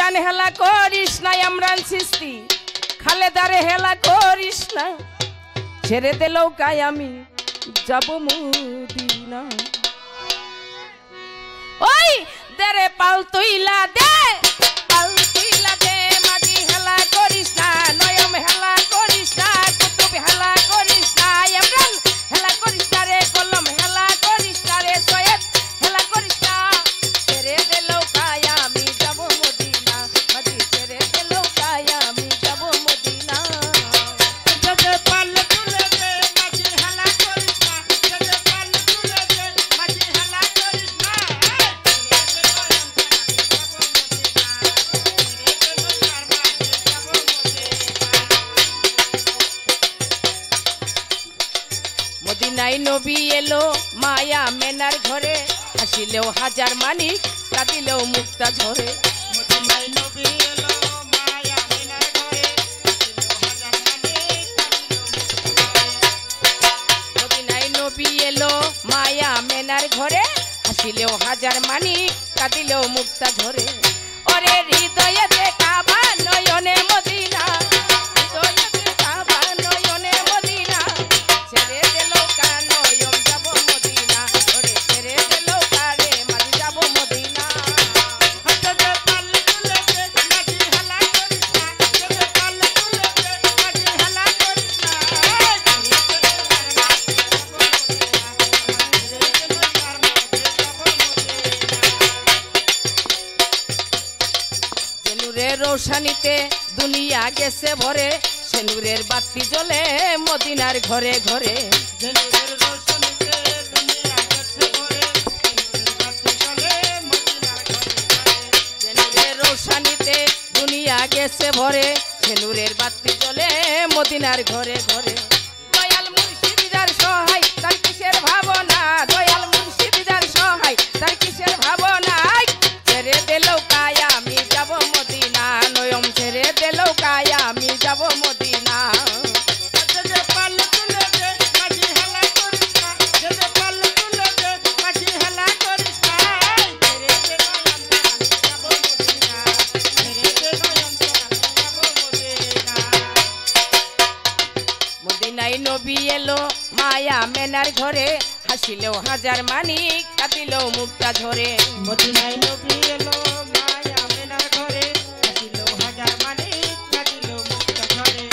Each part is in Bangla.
জান হেলা করিস না ইমরান চিশতি খালেদারে হেলা করিস না ছেড়ে দে নৌকায় আমি যাব মদিনা ওই দেরে পাল তুইলা দে মাঝি হেলা করিস না নয়ম হেলা করিস না কুতুব হেলা করিস না ইমরান হেলা করিস না রে কলম হেলা করিস না রে সৈয়দ হেলা করিস না ছেড়ে দে নৌকায় আমি যাব মদিনা মাঝি ছেড়ে দে নৌকায় আমি যাব মদিনা যদি পাল তুলে দে মাঝি হেলা করিস না যদি পাল তুলে দে মাঝি হেলা করিস না মদিনায় নবী এলো মায়া মেনার ঘরে হাসিলেও হাজার মানিক কাঁদিলেও মুক্তা ঝরে মদিনায় নবী এলো মায়া মিনার ঘরে হাজার মদিনায় নবী এলো মায়া মেনার ঘরে হাসিলেও হাজার মানিক কাঁদিলেও মুক্তা ঝরে ওরে হৃদয়েতে কাবা নয়নে মদিনা হৃদয়েতে কাবা নয়নে মদিনা ছেড়ে দিল কানয়ম যাব মদিনা ওরে ছেড়ে দিল কারে মাঝি যাব মদিনা যদি পাল তুলে দে মাঝি হেলা করিস না যদি পাল তুলে দে মাঝি হেলা করিস না নূরের রোশানিতে দুনিয়া গেছে ভরে সে নূরের বাতি জ্বলে মদিনার ঘরে ঘরে জেনুরের রোশনীতে দুনিয়া গেছে ভরে জেনুরের বাতি জ্বলে মদিনার ঘরে ঘরে সে নূরের রোশানিতে দুনিয়া গেছে ভরে সে নূরের বাতি জ্বলে মদিনার ঘরে ঘরে দয়াল মুর্শিদ যার সহায় তার কিসের ভাবনা দয়াল মুর্শিদ যার সহায় তার কিসের ভাবনা ছেড়ে দিল কায়া আমি যাব মদিনা নয়ম ছেড়ে দিল কায়া আমি যাব মদিনা যদি পাল তুলে দে মাঝি হেলা করিস না যদি পাল তুলে দে মাঝি হেলা করিস না ছেড়ে দে নয়ন যাব মদিনা ছেড়ে দে নয়ন যাব মদিনা মদিনায় নবী এলো মায়া মেনার ঘরে হাসিলেও হাজার মানিক কাঁদিলেও মুক্তা ঝরে মদিনায় নবী এলো মায়া মিনার ঘরে হাসিল হাজার মানিক কাঁদিল মুক্তা ঝরে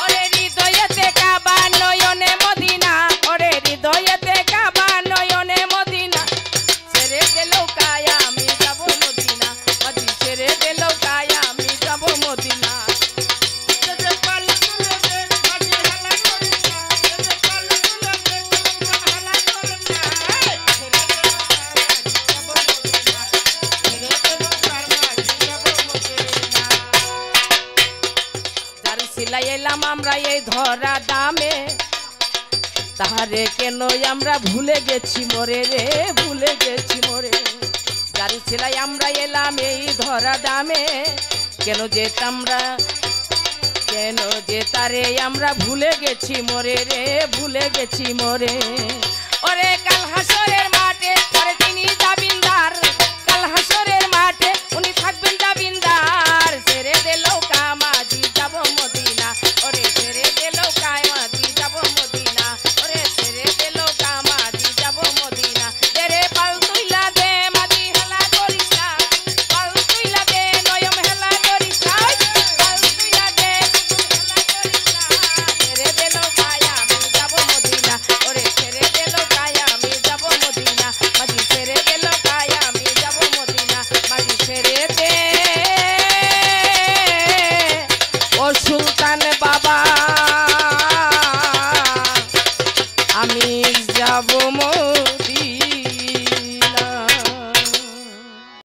ওরে হৃদয়েতে কাবা নয়নে মদিনা ওরে হৃদয়েতে কাবা নয়নে মদিনা ছেড়ে দিল কায়া আমি যাব মদিনা মাঝি ছেড়ে দিল কায়া আমি যাব মদিনা যদি পাল তুলে দে মাঝি হেলা করিস না যদি পাল তুলে দে হেলা করিস না ছেড়ে দে যাব মদিনা ছেড়ে দে যাব মদিনা যার সিলাই এলাম আমরা এই ধরা দামে তাহারে কেন আমরা ভুলে গেছি মরে রে ভুলে গেছি মরে যার সিলাই আমরা এলাম এই ধরা দামে কেন যে তারে আমরা ভুলে গেছি মরে রে ভুলে গেছি মরে ওরে কাল হাসরের মাঠে পরে তিনি যাবে